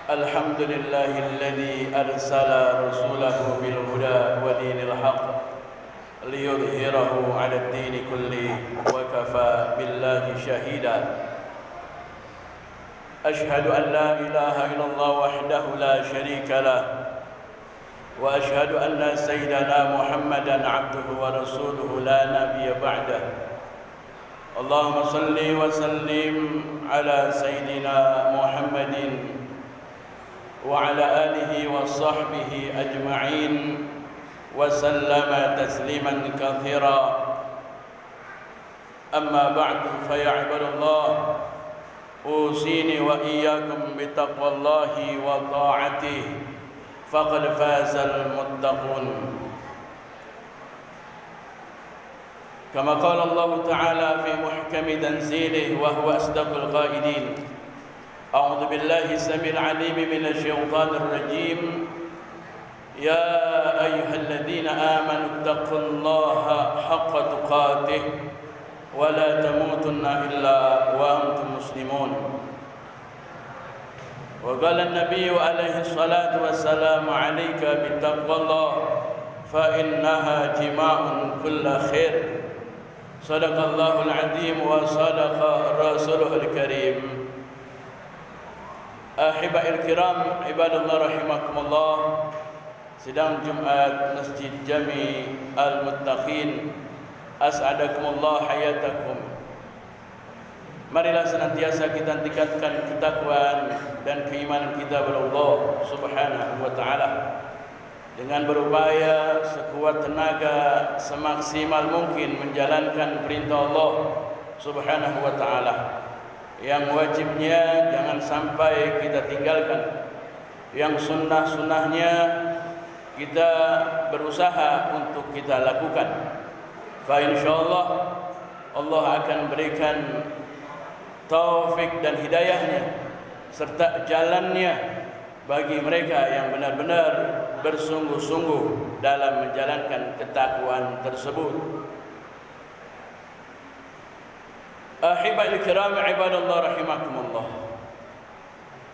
الحمد لله الذي أرسل رسوله بالهدى ودين الحق ليظهره على الدين كله وكفى بالله شهيدا. أشهد أن لا إله إلا الله وحده لا شريك له، وأشهد أن سيدنا محمدا عبده ورسوله لا نبي بعده. اللهم صل وسلم على سيدنا محمد وعلى آله وصحبه أجمعين وسلم تسليما كثيرا. أما بعد، فيا عباد الله، أوصيني وإياكم بتقوى الله وطاعته، فقد فاز المتقون. كما قال الله تعالى في محكم تنزيله وهو أصدق القائلين: أعوذ بالله السميع العليم من الشيطان الرجيم. يا أيها الذين آمنوا اتقوا الله حق تقاته ولا تموتن إلا وأنتم مسلمون. وقال النبي عليه الصلاة والسلام: عليك بتقوى الله فإنها جماع كل خير. صدق الله العظيم وصدق رسوله الكريم. Ahibahil kiram, ibadallah rahimakumullah. Sidang Jumat Masjid Jami Al-Muttaqin, as'adakumullah hayatakum. Marilah senantiasa kita tingkatkan ketakwaan dan keimanan kita kepada Allah Subhanahu wa taala dengan berupaya sekuat tenaga, semaksimal mungkin menjalankan perintah Allah Subhanahu wa taala. Yang wajibnya jangan sampai kita tinggalkan, yang sunnah-sunnahnya kita berusaha untuk kita lakukan. Fa insyaallah Allah akan berikan taufik dan hidayahnya serta jalannya bagi mereka yang benar-benar bersungguh-sungguh dalam menjalankan ketakwaan tersebut. Ahibahil kiram, ibadallah rahimakumullah.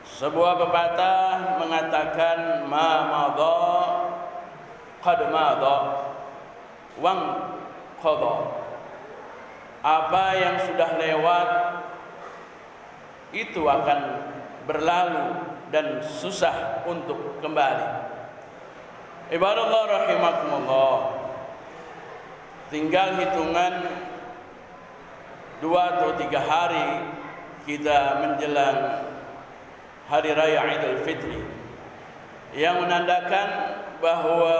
Sebuah pepatah mengatakan, ma madha qad madha wang qadha. Apa yang sudah lewat itu akan berlalu dan susah untuk kembali. Ibadallah rahimakumullah. Tinggal hitungan 2 atau 3 hari kita menjelang Hari Raya Idul Fitri, yang menandakan bahwa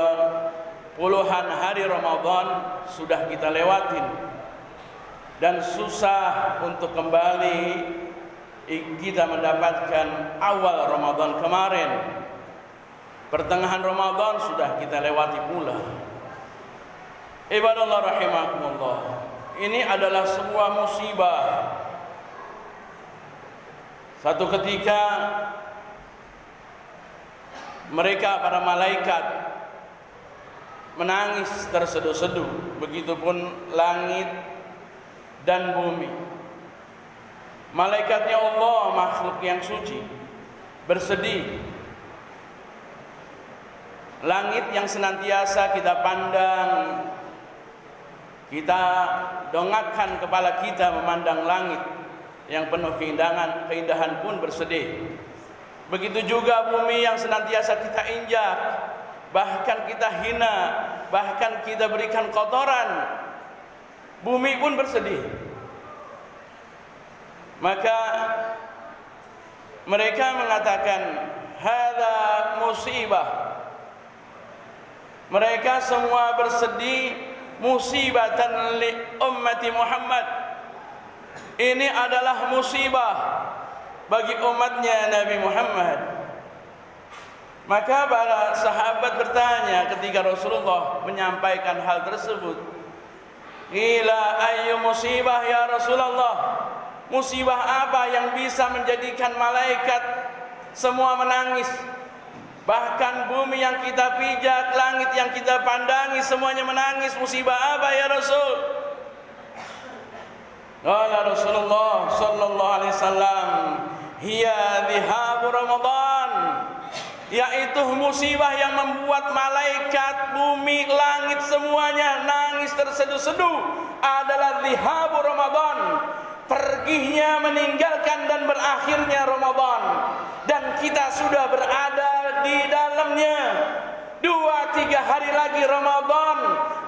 puluhan hari Ramadan sudah kita lewatin dan susah untuk kembali kita mendapatkan awal Ramadan kemarin. Pertengahan Ramadan sudah kita lewati pula. Ibadallah rahimakumullah. Ini adalah sebuah musibah. Satu ketika mereka, para malaikat, menangis terseduh-seduh. Begitupun langit dan bumi. Malaikatnya Allah, makhluk yang suci, bersedih. Langit yang senantiasa kita pandang, kita dongakkan kepala kita memandang langit yang penuh keindahan pun bersedih. Begitu juga bumi yang senantiasa kita injak, bahkan kita hina, bahkan kita berikan kotoran, bumi pun bersedih. Maka mereka mengatakan, hadza musibah. Mereka semua bersedih, musibatan li ummati Muhammad. Ini adalah musibah bagi umatnya Nabi Muhammad. Maka para sahabat bertanya ketika Rasulullah menyampaikan hal tersebut, "Qila ayyu musibah ya Rasulullah?" Musibah apa yang bisa menjadikan malaikat semua menangis? Bahkan bumi yang kita pijak, langit yang kita pandangi, semuanya menangis. Musibah apa ya Rasul? Qala Rasulullah sallallahu alaihi wasallam, hiya dhihabu Ramadan. yaitu musibah yang membuat malaikat, bumi, langit semuanya nangis terseduh-seduh, adalah zihabu Ramadan, perginya, meninggalkan dan berakhirnya Ramadan, dan kita sudah berada di dalamnya. 2-3 hari lagi Ramadan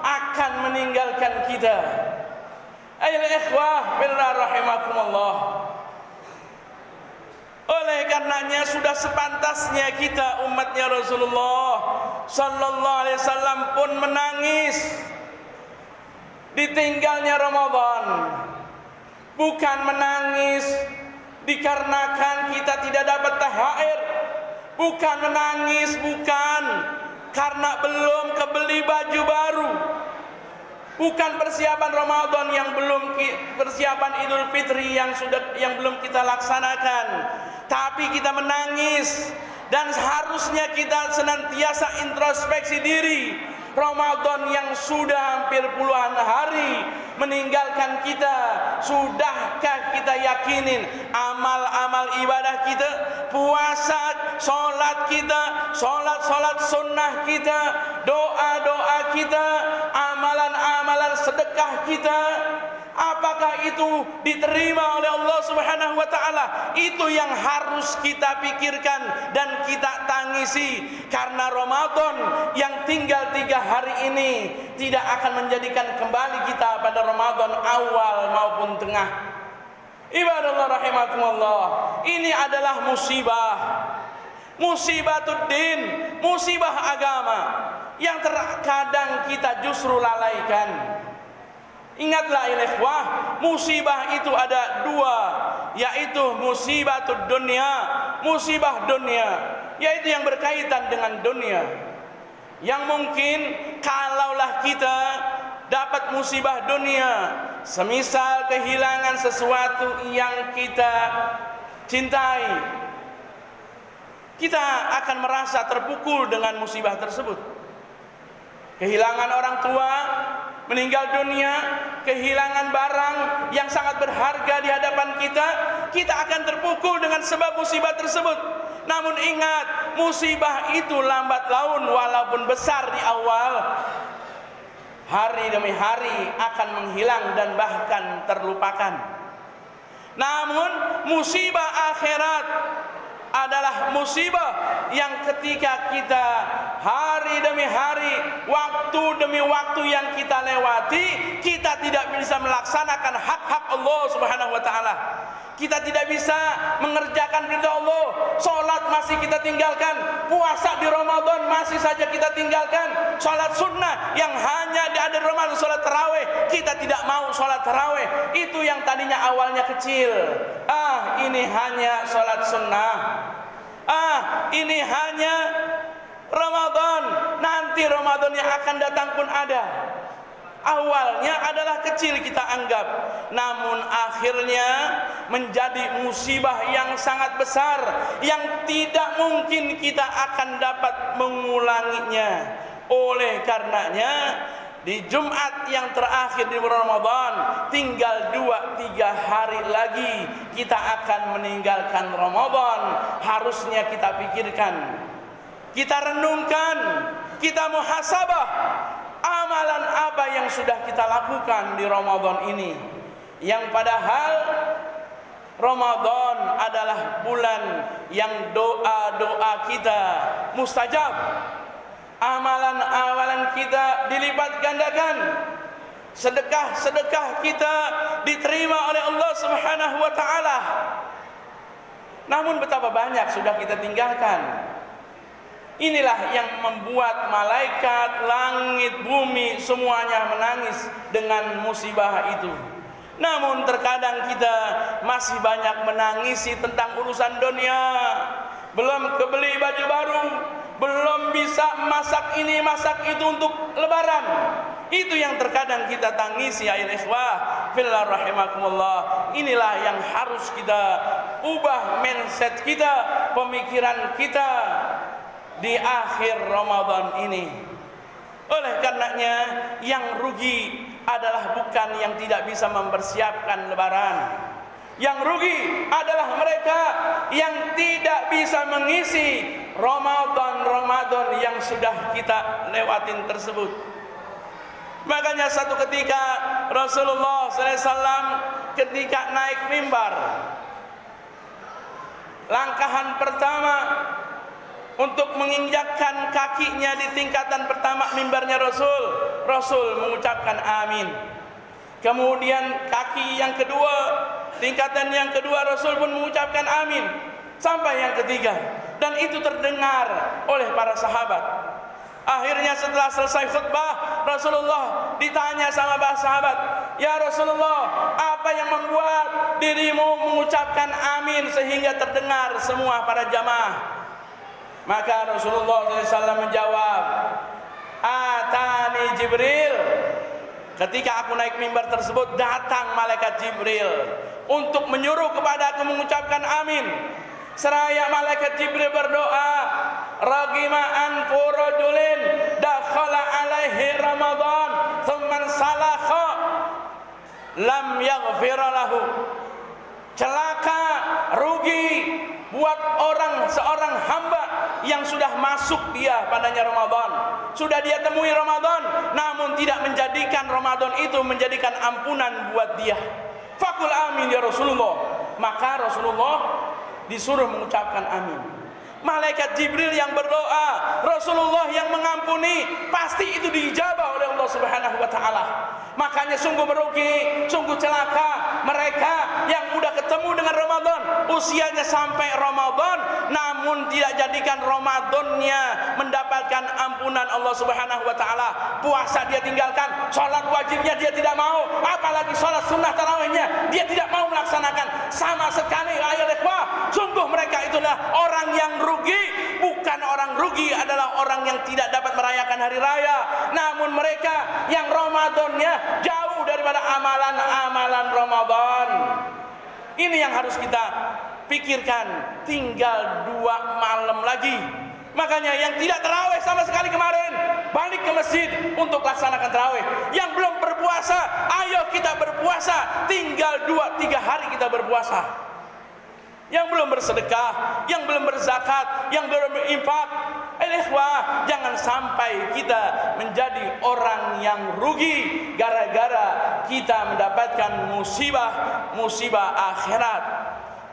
akan meninggalkan kita. Ayolah ikhwah billah rahimakumullah. Oleh karenanya sudah sepantasnya kita umatnya Rasulullah sallallahu alaihi wasallam pun menangis ditinggalnya Ramadan. Bukan menangis dikarenakan kita tidak dapat THR, bukan menangis bukan karena belum kebeli baju baru, bukan persiapan Ramadan yang belum, persiapan Idul Fitri yang belum kita laksanakan, tapi kita menangis. Dan seharusnya kita senantiasa introspeksi diri. Ramadan yang sudah hampir puluhan hari meninggalkan kita, sudahkah kita yakinin amal-amal ibadah kita, puasa, sholat kita, sholat sunnah kita, doa-doa kita, amalan-amalan sedekah kita, apakah itu diterima oleh Allah Subhanahu wa taala? Itu yang harus kita pikirkan dan kita tangisi, karena Ramadan yang tinggal 3 hari ini tidak akan menjadikan kembali kita pada Ramadan awal maupun tengah. Ibadallah rahimakumullah, ini adalah musibah, musibatuddin, musibah agama yang terkadang kita justru lalaikan. Ingatlah ikhwah, musibah itu ada 2, yaitu musibatud dunia, musibah dunia, yaitu yang berkaitan dengan dunia, yang mungkin kalaulah kita dapat musibah dunia, semisal kehilangan sesuatu yang kita cintai, kita akan merasa terpukul dengan musibah tersebut. Kehilangan orang tua, meninggal dunia, kehilangan barang yang sangat berharga di hadapan kita, kita akan terpukul dengan sebab musibah tersebut. Namun ingat, musibah itu lambat laun walaupun besar di awal, hari demi hari akan menghilang dan bahkan terlupakan. Namun musibah akhirat adalah musibah yang ketika kita hari demi hari, waktu demi waktu yang kita lewati, kita tidak bisa melaksanakan hak-hak Allah Subhanahu wa taala. Kita tidak bisa mengerjakan perintah Allah. Salat masih kita tinggalkan, puasa di Ramadan masih saja kita tinggalkan, salat sunnah yang hanya ada di Ramadan, salat tarawih, kita tidak mau salat tarawih. Itu yang tadinya awalnya kecil. Ini hanya salat sunnah. Ini hanya Ramadan. Nanti Ramadan yang akan datang pun ada. Awalnya adalah kecil kita anggap, namun akhirnya menjadi musibah yang sangat besar, yang tidak mungkin kita akan dapat mengulanginya. Oleh karenanya, di Jumat yang terakhir di bulan Ramadan, tinggal 2-3 hari lagi kita akan meninggalkan Ramadan. Harusnya kita pikirkan, kita renungkan, kita muhasabah, amalan apa yang sudah kita lakukan di Ramadan ini, yang padahal Ramadan adalah bulan yang doa-doa kita mustajab, amalan-amalan kita dilipat gandakan, sedekah-sedekah kita diterima oleh Allah Subhanahu wa taala. Namun betapa banyak sudah kita tinggalkan. Inilah yang membuat malaikat, langit, bumi semuanya menangis dengan musibah itu. Namun terkadang kita masih banyak menangisi tentang urusan dunia. Belum kebeli baju baru, belum bisa masak ini masak itu untuk lebaran. Itu yang terkadang kita tangisi ya ikhwah fillah rahimakumullah. Inilah yang harus kita ubah mindset kita, pemikiran kita di akhir Ramadan ini. Oleh karenanya, yang rugi adalah bukan yang tidak bisa mempersiapkan lebaran. Yang rugi adalah mereka yang tidak bisa mengisi Ramadan yang sudah kita lewatin tersebut. Makanya satu ketika Rasulullah SAW ketika naik mimbar, langkahan pertama untuk menginjakkan kakinya di tingkatan pertama mimbarnya Rasul mengucapkan amin. Kemudian kaki yang kedua, tingkatan yang kedua Rasul pun mengucapkan amin. Sampai yang ketiga, dan itu terdengar oleh para sahabat. Akhirnya setelah selesai khutbah, Rasulullah ditanya sama para sahabat, "Ya Rasulullah, apa yang membuat dirimu mengucapkan amin sehingga terdengar semua para jamaah?" Maka Rasulullah SAW menjawab, "Atani Jibril." Ketika aku naik mimbar tersebut, datang malaikat Jibril untuk menyuruh kepada aku mengucapkan amin. Seraya malaikat Jibril berdoa, "Ragima anfu rajulin dakhala alaihi Ramadan thumma salakha lam yaghfir lahu." Celaka, rugi buat seorang hamba yang sudah masuk dia padanya Ramadan, sudah dia temui Ramadan, namun tidak menjadikan Ramadan itu menjadikan ampunan buat dia. Fakul amin ya Rasulullah. Maka Rasulullah disuruh mengucapkan amin. Malaikat Jibril yang berdoa, Rasulullah yang mengampuni, pasti itu diijabah oleh Allah Subhanahu wa taala. Makanya sungguh merugi, sungguh celaka mereka yang udah ketemu dengan Ramadan, usianya sampai Ramadan, namun tidak jadikan Ramadannya mendapatkan ampunan Allah Subhanahu wa taala. Puasa dia tinggalkan, sholat wajibnya dia tidak mau, apalagi sholat sunnah tarawihnya dia tidak mau melaksanakan sama sekali. Ayo ikhwah, sungguh mereka itulah orang yang rugi. Bukan orang rugi adalah orang yang tidak dapat merayakan hari raya, namun mereka yang Ramadannya jauh daripada amalan-amalan Ramadan. Ini yang harus kita pikirkan. Tinggal 2 malam lagi. Makanya yang tidak tarawih sama sekali kemarin, balik ke masjid untuk laksanakan tarawih. Yang belum berpuasa, ayo kita berpuasa. Tinggal 2-3 hari kita berpuasa. Yang belum bersedekah, yang belum berzakat, yang belum berinfak, ikhwah, jangan sampai kita menjadi orang yang rugi gara-gara kita mendapatkan musibah akhirat,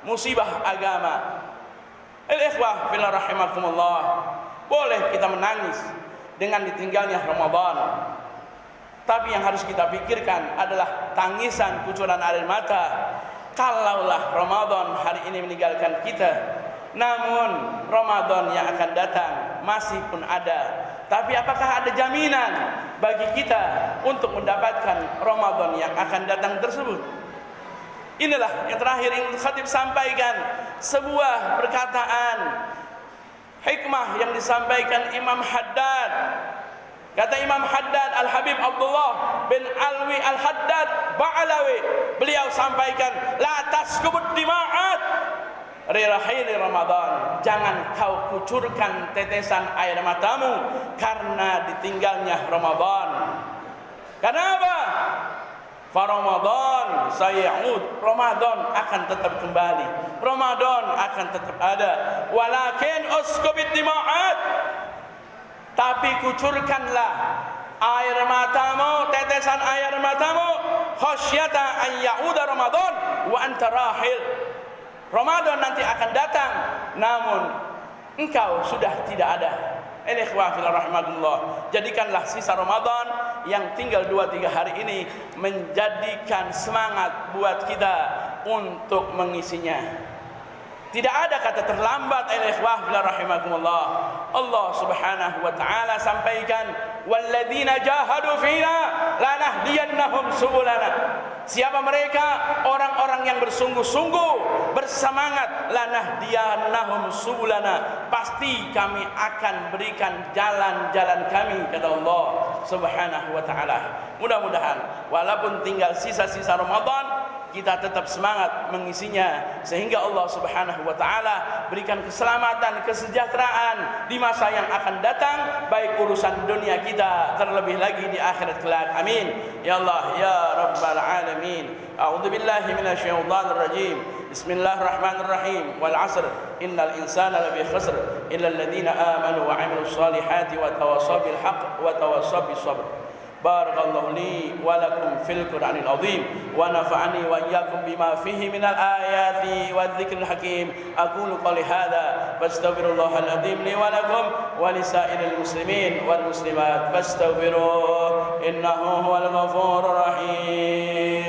musibah agama. Ikhwah fillah rahimakumullah. Boleh kita menangis dengan ditinggalnya Ramadan, tapi yang harus kita pikirkan adalah tangisan kucuran air mata. Kalaulah Ramadan hari ini meninggalkan kita, namun Ramadan yang akan datang masih pun ada. Tapi apakah ada jaminan bagi kita untuk mendapatkan Ramadan yang akan datang tersebut? Inilah yang terakhir ingin khatib sampaikan, sebuah perkataan hikmah yang disampaikan Imam Haddad. Kata Imam Haddad Al-Habib Abdullah bin Alwi Al-Haddad Ba'alawi, beliau sampaikan, la taskubut dima'at rirahili Ramadan. Jangan kau kucurkan tetesan air matamu karena ditinggalnya Ramadan. Kenapa? Fa Ramadan sayauд, Ramadan akan tetap kembali, Ramadan akan tetap ada. Walakin uskubit dima'at, tapi kucurkanlah air matamu, tetesan air matamu, khasyata an ya'uda Ramadan wa anta rahil. Ramadan nanti akan datang, namun engkau sudah tidak ada. Ikhwah fillah rahimakumullah. Jadikanlah sisa Ramadan yang tinggal 2-3 hari ini menjadikan semangat buat kita untuk mengisinya. Tidak ada kata terlambat. Ikhwah fillah rahimakumullah. Allah Subhanahu wa taala sampaikan, walladzina jahadu fina lanahdiyannahum subulana. Siapa mereka? Orang-orang yang bersungguh-sungguh, bersemangat, lanahdiyannahum subulana, pasti kami akan berikan jalan-jalan kami, kata Allah Subhanahu wa taala. Mudah-mudahan walaupun tinggal sisa-sisa Ramadan, kita tetap semangat mengisinya sehingga Allah Subhanahu wa taala berikan keselamatan, kesejahteraan di masa yang akan datang, baik urusan dunia kita terlebih lagi di akhirat kelak. Amin ya Allah ya rabbal alamin. A'udzu billahi minasyaitonir rajim. Bismillahirrahmanirrahim. Wal 'asr innal insana lafi khusr illa alladziina aamanu wa 'amilus shalihati wa tawassaw bil haqq wa tawassaw bis sabr. Barakallahu li wa lakum fil Qur'anil azim wa nafa'ani wa iyyakum bima fihi minal ayati wadh-dhikril hakim. Aqulu qawli hadza fastaghfirullahal azim li wa lakum wa lisairil muslimin wal muslimat fastaghfiruhu innahu huwal ghafurur rahim.